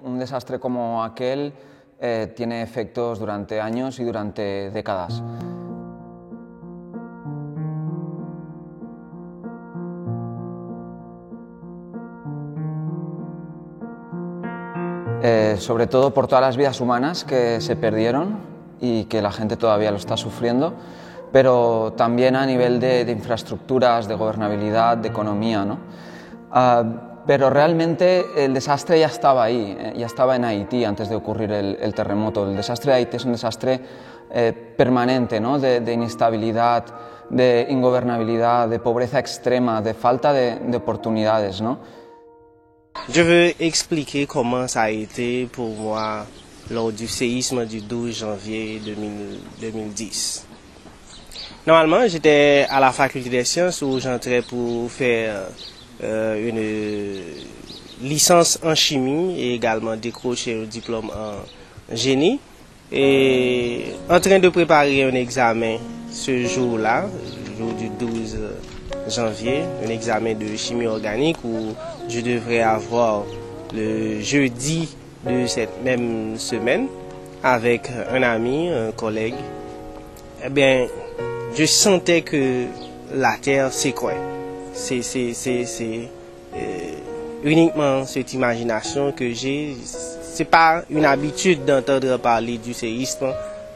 un desastre como aquel tiene efectos durante años y durante décadas. Sobre todo por todas las vidas humanas que se perdieron y que la gente todavía lo está sufriendo, pero también a nivel de infraestructuras, de gobernabilidad, de economía, ¿no? Pero realmente el desastre ya estaba ahí, ya estaba en Haití antes de ocurrir el terremoto. El desastre de Haití es un desastre permanente, ¿no? de inestabilidad, de ingobernabilidad, de pobreza extrema, de falta de oportunidades, ¿no? Je veux expliquer comment ça a été pour moi lors du séisme du 12 janvier 2010. Normalement, j'étais à la faculté des sciences où j'entrais pour faire une licence en chimie et également décrocher un diplôme en génie. Et en train de préparer un examen ce jour-là, le jour du 12 janvier, un examen de chimie organique où je devrais avoir le jeudi de cette même semaine avec un ami, un collègue. Eh bien, je sentais que la terre s'écroulait. C'est uniquement cette imagination que j'ai. C'est pas une habitude d'entendre parler du séisme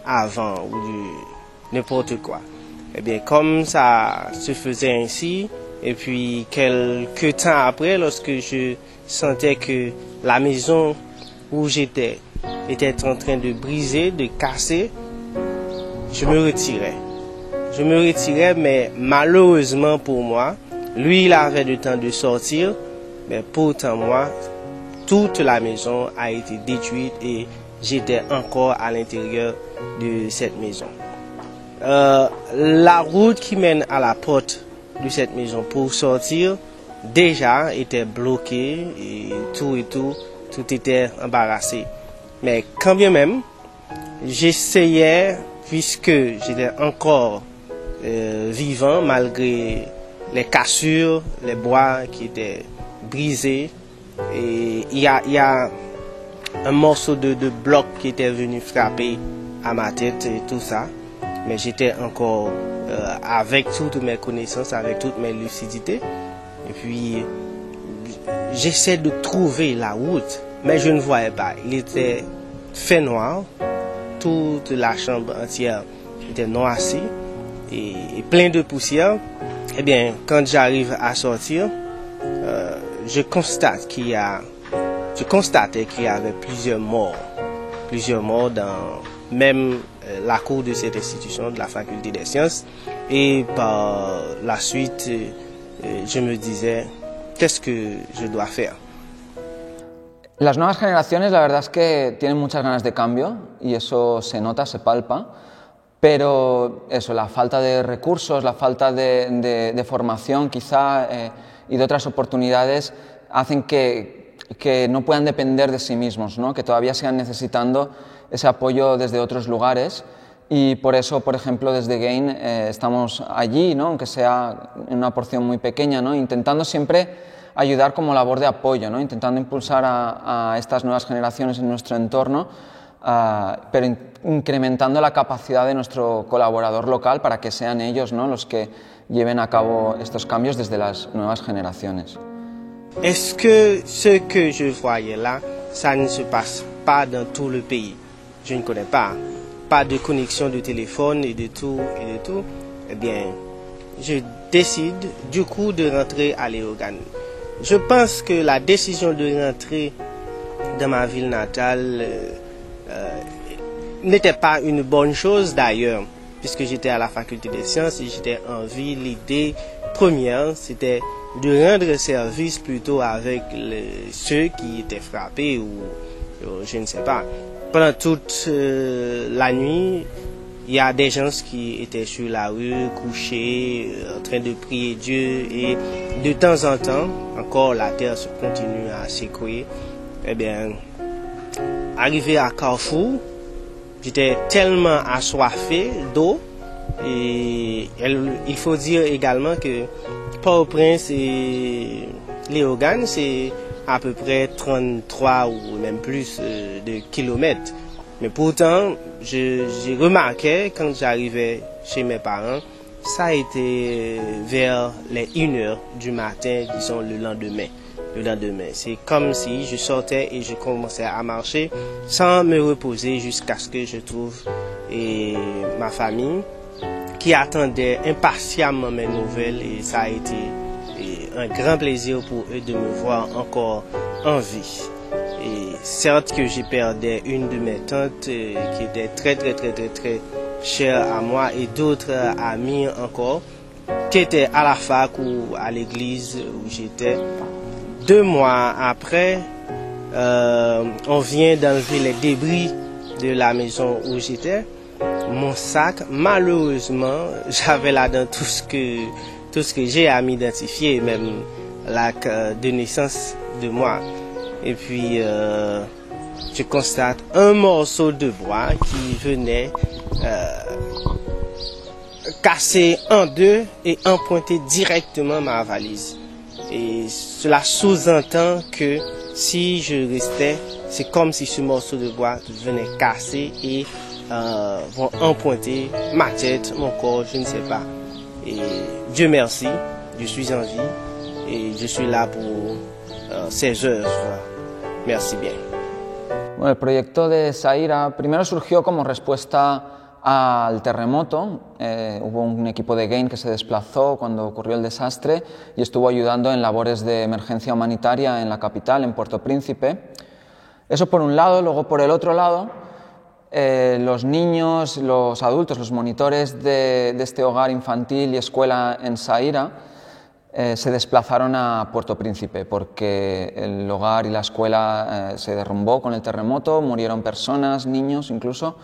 avant ou de n'importe quoi. Eh bien, comme ça se faisait ainsi, et puis quelques temps après, lorsque je sentais que la maison où j'étais était en train de briser, de casser, je me retirais. Je me retirais, mais malheureusement pour moi, lui, il avait le temps de sortir, mais pourtant moi, toute la maison a été détruite et j'étais encore à l'intérieur de cette maison. La route qui mène à la porte de cette maison pour sortir déjà était bloquée et tout était embarrassé. Mais quand bien même, j'essayais, puisque j'étais encore vivant malgré les cassures, les bois qui étaient brisés. Et il y a un morceau de bloc qui était venu frapper à ma tête et tout ça. Mais j'étais encore avec toutes mes connaissances, avec toutes mes lucidités. Et puis, j'essaie de trouver la route, mais je ne voyais pas. Il était fait noir. Toute la chambre entière était noircie et plein de poussière. Eh bien, quand j'arrive à sortir, je constatais qu'il y avait plusieurs morts dans même la cour de cette institution, de la faculté des sciences. Et par la suite, je me disais, qu'est-ce que je dois faire? Las nuevas generaciones, la verdad es que tienen muchas ganas de cambio y eso se nota, se palpa, pero eso, la falta de recursos, la falta de formación quizá y de otras oportunidades hacen que no puedan depender de sí mismos, ¿no? Que todavía sigan necesitando ese apoyo desde otros lugares y por eso, por ejemplo, desde GAIN estamos allí, ¿no? Aunque sea en una porción muy pequeña, ¿no? Intentando siempre ayudar como labor de apoyo, ¿no? Intentando impulsar a estas nuevas generaciones en nuestro entorno, pero incrementando la capacidad de nuestro colaborador local para que sean ellos, ¿no? Los que lleven a cabo estos cambios desde las nuevas generaciones. Est-ce que ce que je voyais là, ça ne se passe pas dans tout le pays? Je ne connais pas. Pas de connexion de téléphone et de tout. Eh bien, je décide du coup de rentrer à Léogane. Je pense que la décision de rentrer dans ma ville natale n'était pas une bonne chose d'ailleurs, puisque j'étais à la faculté des sciences et j'étais en ville. L'idée première, c'était de rendre service plutôt avec ceux qui étaient frappés ou je ne sais pas. Pendant toute la nuit, il y a des gens qui étaient sur la rue, couchés, en train de prier Dieu et de temps en temps, encore la terre se continue à s'écrouler. Eh bien, arrivé à Carrefour, j'étais tellement assoiffé d'eau et il faut dire également que Port-au-Prince et Léogane, c'est à peu près 33 ou même plus de kilomètres. Mais pourtant, j'ai remarqué quand j'arrivais chez mes parents, ça a été vers les 1h du matin, disons le lendemain. C'est comme si je sortais et je commençais à marcher sans me reposer jusqu'à ce que je trouve ma famille qui attendait impatiemment mes nouvelles, et ça a été un grand plaisir pour eux de me voir encore en vie. Et certes que j'ai perdu une de mes tantes qui était très chère à moi, et d'autres amis encore qui étaient à la fac ou à l'église où j'étais. 2 mois après, on vient d'enlever les débris de la maison où j'étais. Mon sac, malheureusement, j'avais là-dedans tout ce que j'ai à m'identifier, même l'acte de naissance de moi. Et puis, je constate un morceau de bois qui venait casser en deux et emprunter directement ma valise. Et cela sous-entend que si je restais, c'est comme si ce morceau de bois venait casser et vont emprunter ma tête, mon corps, je ne sais pas. Et Dieu merci, je suis en vie et je suis là pour ces œuvres. Merci bien. Bueno, el proyecto de Saira primero surgió como respuesta al terremoto. Hubo un equipo de GAIN que se desplazó cuando ocurrió el desastre y estuvo ayudando en labores de emergencia humanitaria en la capital, en Puerto Príncipe. Eso por un lado. Luego por el otro lado, los niños, los adultos, los monitores de este hogar infantil y escuela en Saira se desplazaron a Puerto Príncipe porque el hogar y la escuela se derrumbó con el terremoto, murieron personas, niños incluso,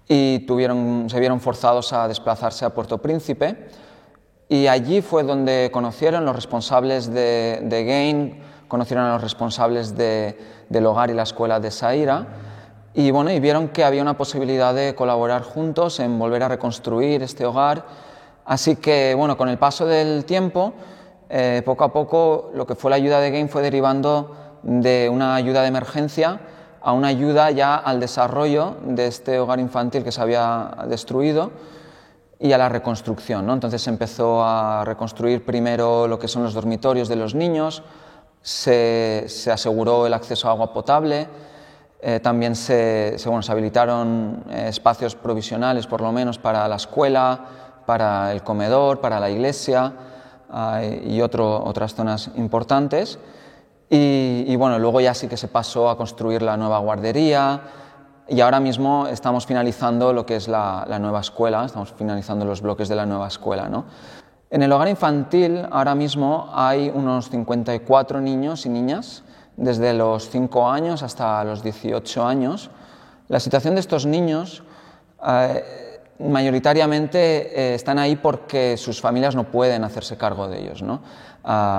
y se vieron forzados a desplazarse a Puerto Príncipe, y allí fue donde conocieron los responsables de GAIN, conocieron a los responsables del hogar y la escuela de Saira, y vieron que había una posibilidad de colaborar juntos en volver a reconstruir este hogar. Así que, con el paso del tiempo, poco a poco lo que fue la ayuda de GAIN fue derivando de una ayuda de emergencia a una ayuda ya al desarrollo de este hogar infantil que se había destruido y a la reconstrucción, ¿no? Entonces se empezó a reconstruir primero lo que son los dormitorios de los niños, se aseguró el acceso a agua potable, también se habilitaron espacios provisionales por lo menos para la escuela, para el comedor, para la iglesia y otras zonas importantes. Y luego ya sí que se pasó a construir la nueva guardería, y ahora mismo estamos finalizando lo que es la nueva escuela, estamos finalizando los bloques de la nueva escuela, ¿no? En el hogar infantil ahora mismo hay unos 54 niños y niñas, desde los 5 años hasta los 18 años. La situación de estos niños mayoritariamente están ahí porque sus familias no pueden hacerse cargo de ellos, ¿no?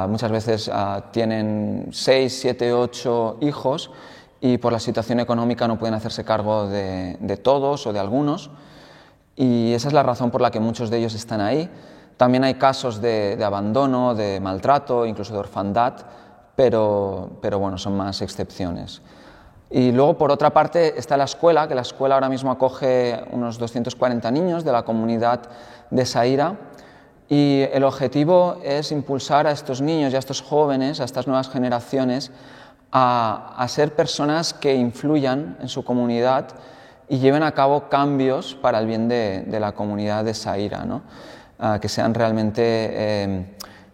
Muchas veces tienen 6, 7, 8 hijos y por la situación económica no pueden hacerse cargo de todos o de algunos, y esa es la razón por la que muchos de ellos están ahí. También hay casos de abandono, de maltrato, incluso de orfandad, pero son más excepciones. Y luego, por otra parte, está la escuela, que la escuela ahora mismo acoge unos 240 niños de la comunidad de Saira, y el objetivo es impulsar a estos niños y a estos jóvenes, a estas nuevas generaciones, a ser personas que influyan en su comunidad y lleven a cabo cambios para el bien de la comunidad de Saira, ¿no? Que sean realmente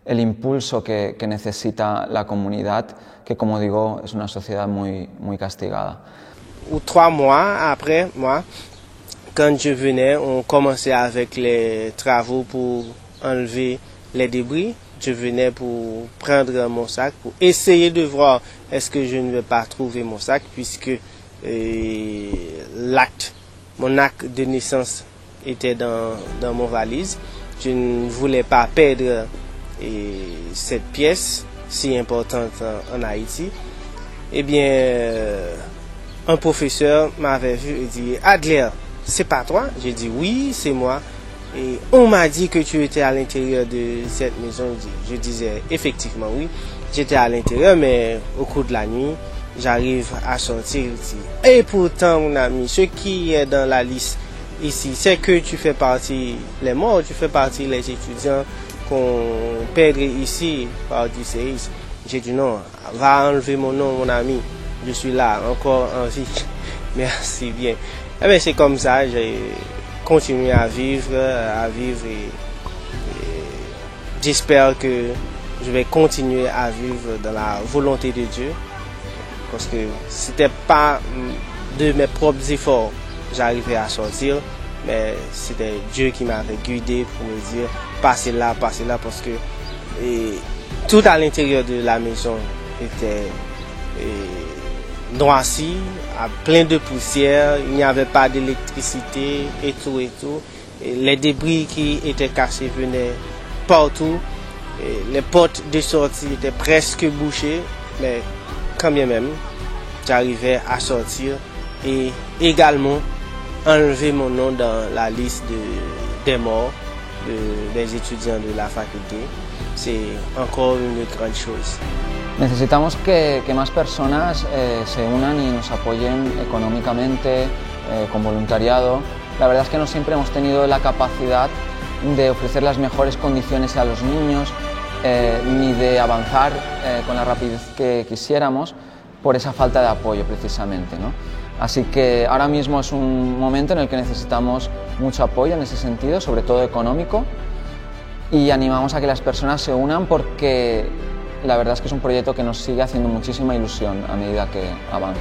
el impulso que necesita la comunidad, que, como digo, es una sociedad muy castigada. 3 mois après, quand je venais, on commençait avec les travaux pour enlever les débris. Je venais pour prendre mon sac, pour essayer de voir est-ce que je ne vais pas trouver mon sac, puisque mon acte de naissance était dans mon valise. Je ne voulais pas perdre cette pièce si importante en Haïti. Eh bien, un professeur m'avait vu et dit « Adler, c'est pas toi ?» J'ai dit « Oui, c'est moi. » Et on m'a dit que tu étais à l'intérieur de cette maison. Je disais effectivement oui, j'étais à l'intérieur, mais au cours de la nuit, j'arrive à sortir ici. Et pourtant, mon ami, ce qui est dans la liste ici, c'est que tu fais partie, les morts, tu fais partie les étudiants qu'on perdrait ici par du séisme. J'ai dit non, va enlever mon nom, mon ami. Je suis là, encore en vie. Merci bien. Eh bien, c'est comme ça, j'ai continué à vivre et j'espère que je vais continuer à vivre dans la volonté de Dieu. Parce que c'était pas de mes propres efforts que j'arrivais à sortir, mais c'était Dieu qui m'avait guidé pour me dire passez là, parce que tout à l'intérieur de la maison était noirci, plein de poussière, il n'y avait pas d'électricité et tout et tout. Et les débris qui étaient cachés venaient partout. Et les portes de sortie étaient presque bouchées, mais quand bien même, j'arrivais à sortir et également enlever mon nom dans la liste des morts des étudiants de la faculté. C'est encore une grande chose. Necesitamos que más personas se unan y nos apoyen económicamente, con voluntariado. La verdad es que no siempre hemos tenido la capacidad de ofrecer las mejores condiciones a los niños, ni de avanzar con la rapidez que quisiéramos por esa falta de apoyo precisamente, ¿no? Así que ahora mismo es un momento en el que necesitamos mucho apoyo en ese sentido, sobre todo económico, y animamos a que las personas se unan porque la verdad es que es un proyecto que nos sigue haciendo muchísima ilusión a medida que avanza.